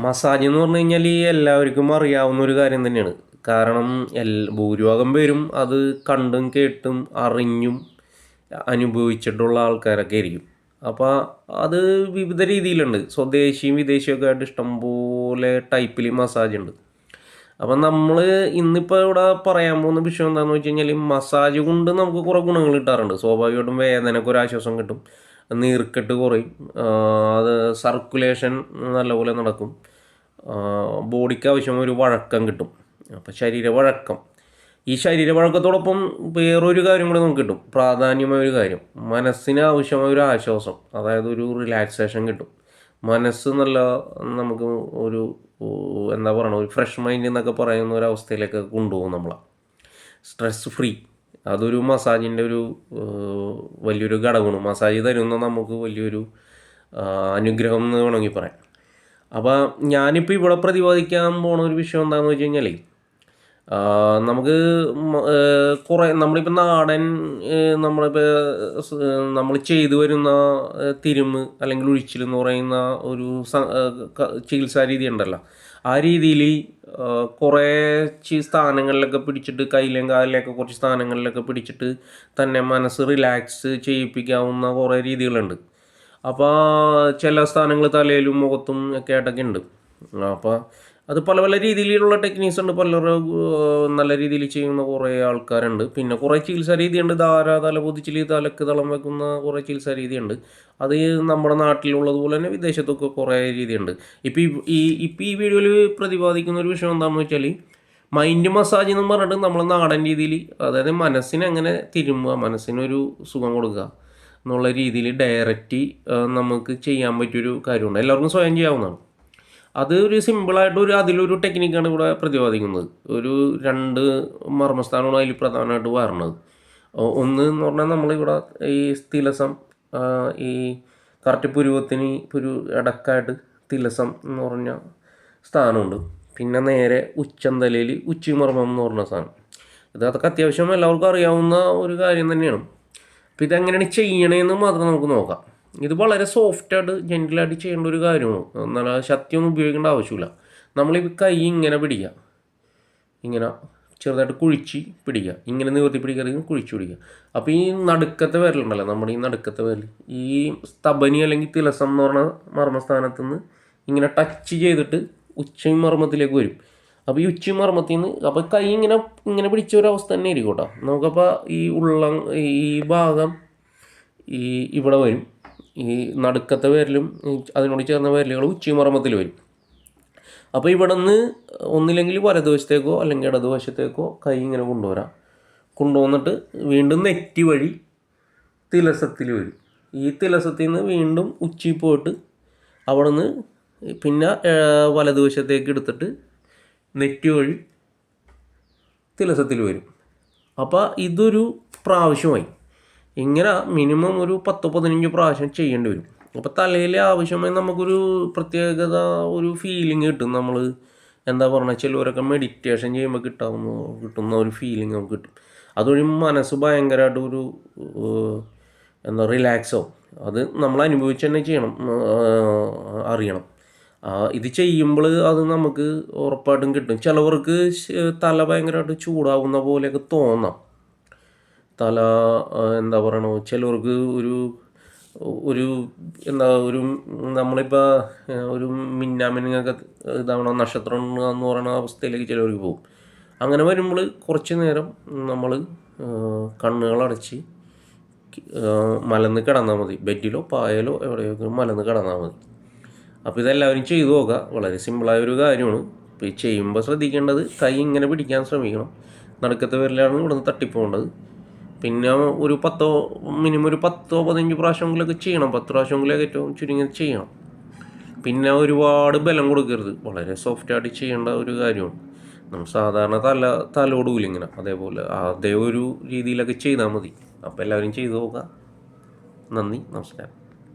Massage എന്ന് പറഞ്ഞു കഴിഞ്ഞാൽ എല്ലാവർക്കും അറിയാവുന്ന ഒരു കാര്യം തന്നെയാണ്. കാരണം ഭൂരിഭാഗം പേരും അത് കണ്ടും കേട്ടും അറിഞ്ഞും അനുഭവിച്ചിട്ടുള്ള ആൾക്കാരൊക്കെ ആയിരിക്കും. അപ്പോൾ അത് വിവിധ രീതിയിലുണ്ട്. സ്വദേശിയും വിദേശിയൊക്കെ ആയിട്ട് ഇഷ്ടംപോലെ ടൈപ്പിൽ മസാജ് ഉണ്ട്. അപ്പം നമ്മൾ ഇന്നിപ്പോൾ ഇവിടെ പറയാൻ പോകുന്ന വിഷയം എന്താണെന്ന് വെച്ച് കഴിഞ്ഞാൽ മസാജ് കൊണ്ട് നമുക്ക് കുറേ ഗുണങ്ങൾ കിട്ടാറുണ്ട്. സ്വാഭാവികമായിട്ടും വേദനയ്ക്ക് ഒരു ആശ്വാസം കിട്ടും, നീർക്കെട്ട് കുറയും, അത് സർക്കുലേഷൻ നല്ലപോലെ നടക്കും, ബോഡിക്ക് ആവശ്യം ഒരു വഴക്കം കിട്ടും. അപ്പോൾ ശരീരവഴക്കം, ഈ ശരീരവഴക്കത്തോടൊപ്പം വേറൊരു കാര്യം കൂടി നമുക്ക് കിട്ടും, പ്രാധാന്യമായ ഒരു കാര്യം, മനസ്സിന് ആവശ്യമായ ഒരു ആശ്വാസം, അതായത് ഒരു റിലാക്സേഷൻ കിട്ടും. മനസ്സ് നല്ല നമുക്ക് ഒരു എന്താ പറയുക, ഒരു ഫ്രഷ് മൈൻഡ് എന്നൊക്കെ പറയുന്ന ഒരു അവസ്ഥയിലേക്ക് കൊണ്ടുപോകും നമ്മളെ, സ്ട്രെസ് ഫ്രീ. അതൊരു മസാജിൻ്റെ ഒരു വലിയൊരു ഘടകമാണ്. മസാജ് തരുന്ന നമുക്ക് വലിയൊരു അനുഗ്രഹം എന്ന് വേണമെങ്കിൽ പറയാം. അപ്പോൾ ഞാനിപ്പോൾ ഇവിടെ പ്രതിപാദിക്കാൻ പോണ ഒരു വിഷയം എന്താണെന്ന് വെച്ച് കഴിഞ്ഞാൽ, നമുക്ക് കുറേ നമ്മളിപ്പോൾ നാടൻ നമ്മളിപ്പോൾ നമ്മൾ ചെയ്തു വരുന്ന തിരുമ്മ് അല്ലെങ്കിൽ ഉഴിച്ചിൽ എന്ന് പറയുന്ന ഒരു ചികിത്സാ രീതി ഉണ്ടല്ലോ, ആ രീതിയിൽ കുറേ സ്ഥാനങ്ങളിലൊക്കെ പിടിച്ചിട്ട്, കയ്യിലും കാലിലൊക്കെ കുറച്ച് സ്ഥാനങ്ങളിലൊക്കെ പിടിച്ചിട്ട് തന്നെ മനസ്സ് റിലാക്സ് ചെയ്യിപ്പിക്കാവുന്ന കുറേ രീതികളുണ്ട്. അപ്പോൾ ചില സ്ഥാനങ്ങൾ തലയിലും മുഖത്തും ഒക്കെ ആയിട്ടൊക്കെ ഉണ്ട്. അപ്പോൾ അത് പല പല രീതിയിലുള്ള ടെക്നീക്സ് ഉണ്ട്. പലരും നല്ല രീതിയിൽ ചെയ്യുന്ന കുറേ ആൾക്കാരുണ്ട്. പിന്നെ കുറേ ചികിത്സാ രീതിയുണ്ട്. തല പൊതിച്ചിൽ തലക്ക് തളം വെക്കുന്ന കുറേ ചികിത്സാ രീതിയുണ്ട്. അത് നമ്മുടെ നാട്ടിലുള്ളതുപോലെ തന്നെ വിദേശത്തൊക്കെ കുറേ രീതിയുണ്ട്. ഇപ്പോൾ ഈ വീഡിയോയിൽ പ്രതിപാദിക്കുന്ന ഒരു വിഷയം എന്താണെന്ന് വെച്ചാൽ, മൈൻഡ് മസാജ് എന്ന് പറഞ്ഞിട്ട് നമ്മൾ നാടൻ രീതിയിൽ, അതായത് മനസ്സിനെ എങ്ങനെ തിരുമ്മുക, മനസ്സിനൊരു സുഖം കൊടുക്കുക എന്നുള്ള രീതിയിൽ ഡയറക്റ്റ് നമുക്ക് ചെയ്യാൻ പറ്റിയൊരു കാര്യമുണ്ട്. എല്ലാവർക്കും സ്വയം ചെയ്യാവുന്നതാണ്. അത് ഒരു സിമ്പിളായിട്ട് അതിലൊരു ടെക്നിക്കാണ് ഇവിടെ പ്രതിപാദിക്കുന്നത്. ഒരു 2 മർമ്മസ്ഥാനമാണ് അതിൽ പ്രധാനമായിട്ട് വരണത്. ഒന്ന് എന്ന് പറഞ്ഞാൽ നമ്മളിവിടെ ഈ തിലസം, ഈ കറക്റ്റ് പുരുവത്തിന് ഇടക്കായിട്ട് തിലസം എന്ന് പറഞ്ഞ സ്ഥാനമുണ്ട്. പിന്നെ നേരെ ഉച്ചന്തലയിൽ ഉച്ചിമർമ്മം എന്ന് പറഞ്ഞ സാധനം. അതൊക്കെ അത്യാവശ്യം എല്ലാവർക്കും അറിയാവുന്ന ഒരു കാര്യം തന്നെയാണ്. അപ്പോൾ ഇതെങ്ങനെയാണ് ചെയ്യണതെന്ന് മാത്രം നമുക്ക് നോക്കാം. ഇത് വളരെ സോഫ്റ്റായിട്ട് ജെൻറ്റിലായിട്ട് ചെയ്യേണ്ട ഒരു കാര്യമാണ്. എന്നാൽ ശക്തിയൊന്നും ഉപയോഗിക്കേണ്ട ആവശ്യമില്ല. നമ്മളീ കൈ ഇങ്ങനെ പിടിക്കുക, ഇങ്ങനെ ചെറുതായിട്ട് കുഴിച്ച് പിടിക്കുക, ഇങ്ങനെ നിവർത്തി പിടിക്കുക, കുഴിച്ച് പിടിക്കുക. അപ്പോൾ ഈ നടുക്കത്തെ വിരലുണ്ടല്ലോ, നമ്മുടെ ഈ നടുക്കത്തെ വിരൽ, ഈ സ്തബനി അല്ലെങ്കിൽ തിലസം എന്ന് പറഞ്ഞ മർമ്മസ്ഥാനത്ത് നിന്ന് ഇങ്ങനെ ടച്ച് ചെയ്തിട്ട് ഉച്ചമർമ്മത്തിലേക്ക് വരും. അപ്പോൾ ഈ ഉച്ചമർമ്മത്തിൽ നിന്ന് അപ്പോൾ കൈ ഇങ്ങനെ പിടിച്ച ഒരവസ്ഥ തന്നെ ആയിരിക്കും കേട്ടോ. നമുക്കപ്പോൾ ഈ ഭാഗം ഇവിടെ വരും. ഈ നടുക്കത്തെ വിരലും അതിനോട് ചേർന്ന വിരലുകൾ ഉച്ചിമർമ്മത്തിൽ വരും. അപ്പോൾ ഇവിടെ നിന്ന് ഒന്നില്ലെങ്കിൽ വലതുവശത്തേക്കോ അല്ലെങ്കിൽ ഇടതുവശത്തേക്കോ കൈ ഇങ്ങനെ കൊണ്ടുവന്നിട്ട് വീണ്ടും നെറ്റി വഴി തിലസത്തിൽ വരും. ഈ തിലസത്തിൽ നിന്ന് വീണ്ടും ഉച്ചി പോയിട്ട് അവിടെ നിന്ന് പിന്നെ വലതുവശത്തേക്ക് എടുത്തിട്ട് നെറ്റി വഴി തിലസത്തിൽ വരും. അപ്പോൾ ഇതൊരു പ്രാവശ്യമായി. ഇങ്ങനെ മിനിമം ഒരു 10-15 പ്രാവശ്യം ചെയ്യേണ്ടി വരും. അപ്പോൾ തലയിൽ ആവശ്യമായി നമുക്കൊരു പ്രത്യേകത, ഒരു ഫീലിംഗ് കിട്ടും. നമ്മൾ എന്താ പറയുക, ചിലവരൊക്കെ മെഡിറ്റേഷൻ ചെയ്യുമ്പോൾ കിട്ടുന്ന ഒരു ഫീലിംഗ് നമുക്ക് കിട്ടും. അതുവഴി മനസ്സ് ഭയങ്കരമായിട്ട് ഒരു റിലാക്സോ, അത് നമ്മൾ അനുഭവിച്ച് തന്നെ അറിയണം. ഇത് ചെയ്യുമ്പോൾ അത് നമുക്ക് ഉറപ്പായിട്ടും കിട്ടും. ചിലവർക്ക് തല ഭയങ്കരമായിട്ട് ചൂടാവുന്ന പോലെയൊക്കെ തോന്നാം. തല എന്താ പറയണോ, ചിലവർക്ക് ഒരു നമ്മളിപ്പോൾ ഒരു മിന്നാമിനുങ്ങൊക്കെ നക്ഷത്രം എന്ന് പറയുന്ന അവസ്ഥയിലേക്ക് ചിലവർക്ക് പോകും. അങ്ങനെ വരുമ്പോൾ കുറച്ച് നേരം നമ്മൾ കണ്ണുകളടച്ച് മലന്ന് കിടന്നാൽ മതി. ബെഡിലോ പായലോ എവിടെയൊക്കെ മലന്ന് കിടന്നാൽ മതി. അപ്പോൾ ഇതെല്ലാവരും ചെയ്തു നോക്കുക. വളരെ സിമ്പിളായ ഒരു കാര്യമാണ്. ഇപ്പോൾ ഈ ചെയ്യുമ്പോൾ ശ്രദ്ധിക്കേണ്ടത്, കൈ ഇങ്ങനെ പിടിക്കാൻ ശ്രമിക്കണം. നടുക്കത്തെ വിരലാണ് ഇവിടെ നിന്ന് തട്ടിപ്പോകേണ്ടത്. പിന്നെ മിനിമം ഒരു 10-15 പ്രാവശ്യങ്ങളൊക്കെ ചെയ്യണം. 10 പ്രാവശ്യങ്ങളൊക്കെ ഏറ്റവും ചുരുങ്ങി ചെയ്യണം. പിന്നെ ഒരുപാട് ബലം കൊടുക്കരുത്. വളരെ സോഫ്റ്റായിട്ട് ചെയ്യേണ്ട ഒരു കാര്യമാണ്. നമ്മൾ സാധാരണ തലോടൂല ഇങ്ങനെ, അതേപോലെ അതേ ഒരു രീതിയിലൊക്കെ ചെയ്താൽ മതി. അപ്പോൾ എല്ലാവരും ചെയ്തു നോക്കുക. നന്ദി, നമസ്കാരം.